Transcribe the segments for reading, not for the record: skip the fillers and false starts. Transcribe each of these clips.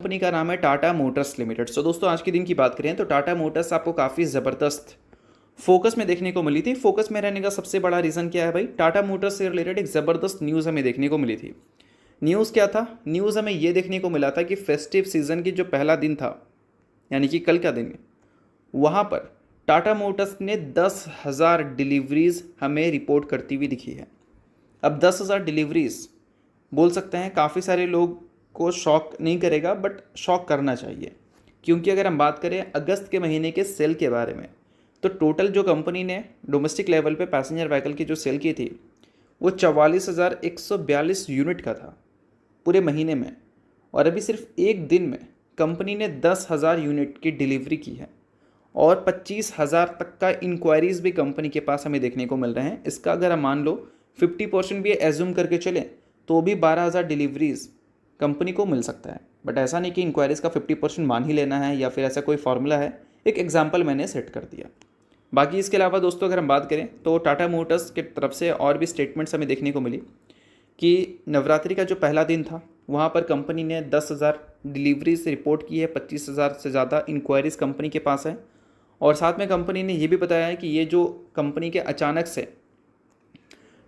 Company का नाम है टाटा मोटर्स लिमिटेड। सो दोस्तों आज के दिन की बात करें तो टाटा मोटर्स आपको काफ़ी ज़बरदस्त फोकस में देखने को मिली थी। फोकस में रहने का सबसे बड़ा रीज़न क्या है भाई, टाटा मोटर्स से रिलेटेड एक ज़बरदस्त न्यूज़ हमें देखने को मिली थी। न्यूज़ क्या था? न्यूज़ हमें ये देखने को मिला था कि फेस्टिव सीज़न की जो पहला दिन था, यानी कि कल का दिन, वहाँ पर टाटा मोटर्स ने 10,000 डिलीवरीज हमें रिपोर्ट करती हुई दिखी है। अब 10,000 डिलीवरीज बोल सकते हैं काफ़ी सारे लोग को शॉक नहीं करेगा, बट शॉक करना चाहिए, क्योंकि अगर हम बात करें अगस्त के महीने के सेल के बारे में तो टोटल जो कंपनी ने डोमेस्टिक लेवल पे पैसेंजर व्हीकल की जो सेल की थी वो 44,142 यूनिट का था पूरे महीने में। और अभी सिर्फ एक दिन में कंपनी ने 10,000 यूनिट की डिलीवरी की है और 25,000 तक का इंक्वायरीज़ भी कंपनी के पास हमें देखने को मिल रहे हैं। इसका अगर हम मान लो 50% भी एज्यूम करके चलें तो भी 12,000 डिलीवरीज कंपनी को मिल सकता है। बट ऐसा नहीं कि इंक्वायरीज़ का 50% मान ही लेना है या फिर ऐसा कोई फार्मूला है, एक एग्जाम्पल मैंने सेट कर दिया। बाकी इसके अलावा दोस्तों अगर हम बात करें तो टाटा मोटर्स की तरफ से और भी स्टेटमेंट्स हमें देखने को मिली कि नवरात्रि का जो पहला दिन था वहाँ पर कंपनी ने 10,000 डिलीवरीज रिपोर्ट की है, 25,000 से ज़्यादा इंक्वायरीज़ कंपनी के पास है। और साथ में कंपनी ने ये भी बताया है कि ये जो कंपनी के अचानक से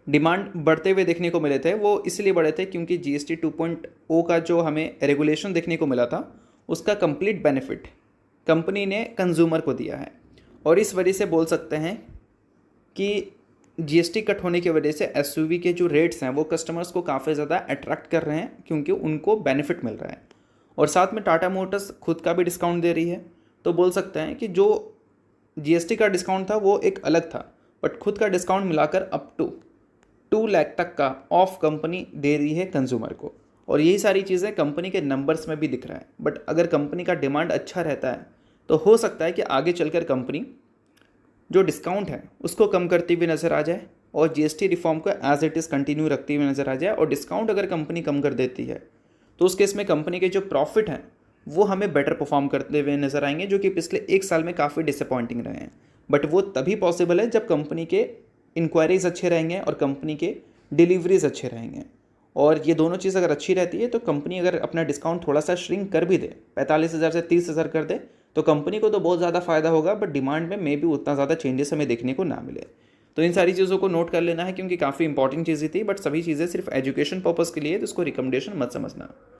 डिमांड बढ़ते हुए देखने को मिले थे वो इसलिए बढ़े थे क्योंकि GST 2.0 का जो हमें रेगुलेशन देखने को मिला था उसका कंप्लीट बेनिफिट कंपनी ने कंज्यूमर को दिया है। और इस वजह से बोल सकते हैं कि GST कट होने की वजह से SUV के जो रेट्स हैं वो कस्टमर्स को काफ़ी ज़्यादा अट्रैक्ट कर रहे हैं क्योंकि उनको बेनिफिट मिल रहा है। और साथ में टाटा मोटर्स खुद का भी डिस्काउंट दे रही है, तो बोल सकते हैं कि जो GST का डिस्काउंट था वो एक अलग था, बट खुद का डिस्काउंट मिलाकर अप टू 2 लाख तक का ऑफ कंपनी दे रही है कंज्यूमर को। और यही सारी चीज़ें कंपनी के नंबर्स में भी दिख रहा है। बट अगर कंपनी का डिमांड अच्छा रहता है तो हो सकता है कि आगे चलकर कंपनी जो डिस्काउंट है उसको कम करती हुई नज़र आ जाए और GST रिफॉर्म को एज इट इज़ कंटिन्यू रखती हुई नज़र आ जाए। और डिस्काउंट अगर कंपनी कम कर देती है तो उस केस में कंपनी के जो प्रॉफिट हैं वो हमें बेटर परफॉर्म करते हुए नज़र आएंगे, जो कि पिछले एक साल में काफ़ी डिसअपॉइंटिंग रहे हैं। बट वो तभी पॉसिबल है जब कंपनी के इंक्वायरीज अच्छे रहेंगे और कंपनी के डिलीवरीज अच्छे रहेंगे। और ये दोनों चीज़ अगर अच्छी रहती है तो कंपनी अगर अपना डिस्काउंट थोड़ा सा श्रिंक कर भी दे, 45,000 से 30,000 कर दे, तो कंपनी को तो बहुत ज़्यादा फ़ायदा होगा, बट डिमांड में मे भी उतना ज़्यादा चेंजेस हमें देखने को ना मिले। तो इन सारी चीज़ों को नोट कर लेना है क्योंकि काफ़ी इंपॉर्टेंट चीज़ें थी, बट सभी चीज़ें सिर्फ एजुकेशन पर्पज़ के लिए, तो इसको रिकमेंडेशन मत समझना।